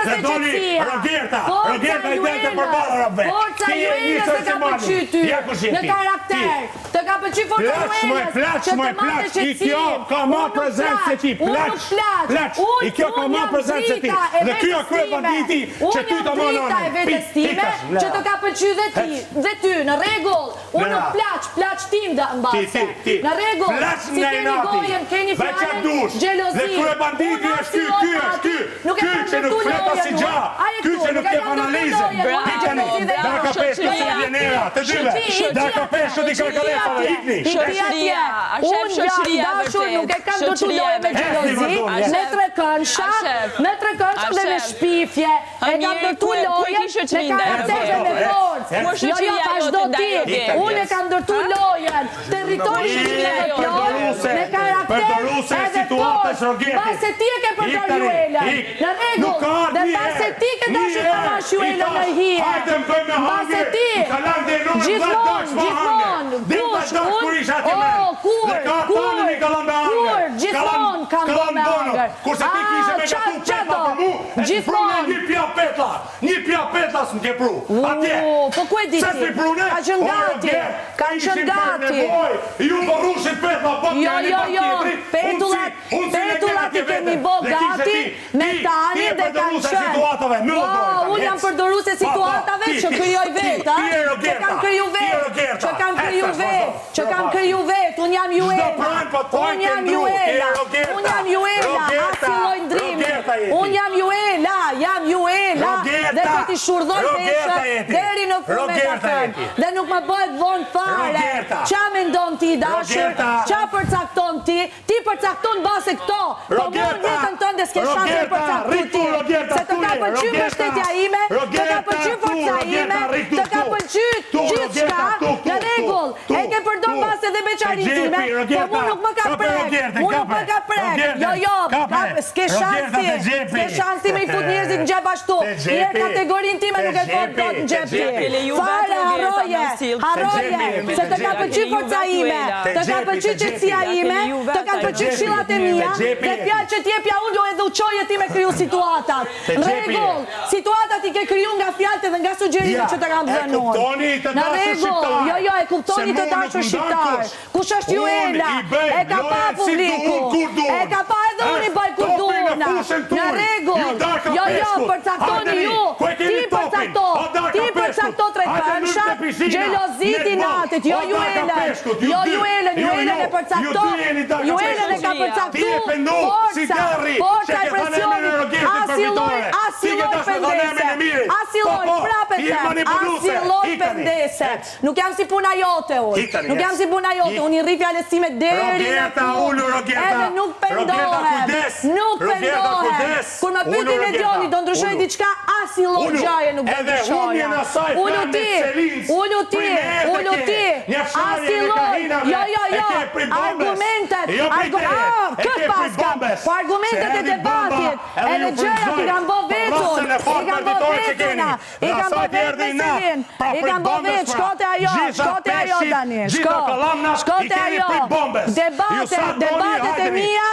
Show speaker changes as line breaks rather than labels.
se qëtësia.
Rogerta i delë të përballarave.
Forca juene se ka pëlqy ty. Në karakter. Të ka pëlqy forca juene që të marrë qëtësim.
Kjo ka ma prezent se ti. Plaq. I kjo ka ma prezent se ti. Dhe kjo krye banditi që ty të
drita e vetestime që të ka pëlqy dhe ti. Dhe ty, në rregull. Unë nuk plaq tim dhe mbase. Në rregull. Si keni gojem, keni fjalën, xhelozi.
Dhe krye banditi është ky. Ky që nuk fleta si gja. Ky që nuk jep analizën. Darka Peshku se vjenera. Të dyve. Darka Peshku di karkalefave. Ikni.
Shoqëria. Unë dashur nuk e kam dëtuloje me xhelozi. Me trekëndsha dhe me shpifje. E kam dëtuloje me karakter dhe me forcë. Jo, vazhdo ti. Unë e kam dëtulojen. Territori shqiptar me plot, me karakter edhe forcë. Base ti e ke përdor Juela. Në rregull. Dhe base ti ke dashur të marrësh Juela në hije. Base ti. Gjithmonë. Gjithmonë kam bërë me angër.
Kurse ti kishe me gatu petla për mu, e prune një pja petla s'm ke pru. Atje.
Po ku e di ti? Ka qenë gati. Ka qenë gati.
Ju po rushin petla, po të një pak tjetri.
Petullat i kemi bo gati me tani dhe kanë qenë. Unë jam përdoru se situatave që kryoj vetë. Që kam kryu vetë. Unë jam Juela. Asi loj ndrimi. Unë jam Juela. Dhe të ti shurdhoj veshët deri në fumetafën. Dhe nuk më bëhet vonë fare. Qa me ndonë ti dashur? Qa përcakton ti? Ti përcakton base këto. Po mund jetën tënde s'ke shanse përcaktu ti. Se të ka pëlqy mbështetja ime, të ka pëlqy forca ime, të ka pëlqy gjithë shka. Në rregull, e ke përdor base dhe beqarin time. Po mu nuk më ka prek. Jo, s'ke shansi me i fut njerëzit në gjep ashtu. Njerë kategorin time nuk e fut dot në gjep ti. Fare, harroje, se të ka pëlqy forca ime, të ka pëlqy qetësia ime, të ka pëlqy këshillat e mia, dhe fjalë që t'jepja unë do edhe uqoje ti me kriju situatat. Në rregull, situatat i ke kriju nga fjalët dhe nga sugjerimet që të kam dhënë unë. Në rregull, jo, e kuptoni të dashur shqiptar. Kush është Juela? E ka pa publiku. E ka pa edhe unë i baj kurduna. Në rregull, jo, përcaktoni ju. Ti përcakto trekëndshat, xhelozit i natit, jo Juelën. Juelën e përcakto. Juelën e ka përcaktu forca e presionit. Asiloj pendese. Nuk jam si puna jote unë. Unë i rri fjales time deri në fund. Edhe nuk pendohem. Kur më pyetin e Dioni do ndryshoj diçka, asiloj gjaje nuk do ndryshoja. Unë ti. Asiloj. Jo. Argumentet. Këtë paskam. Po argumentet e debatit. Edhe gjërat i kam bo vetun. I kam bo vetuna. I kam bo veselin. I kam bo vet. Shkote ajo tani. Shkote ajo. Debatet e mia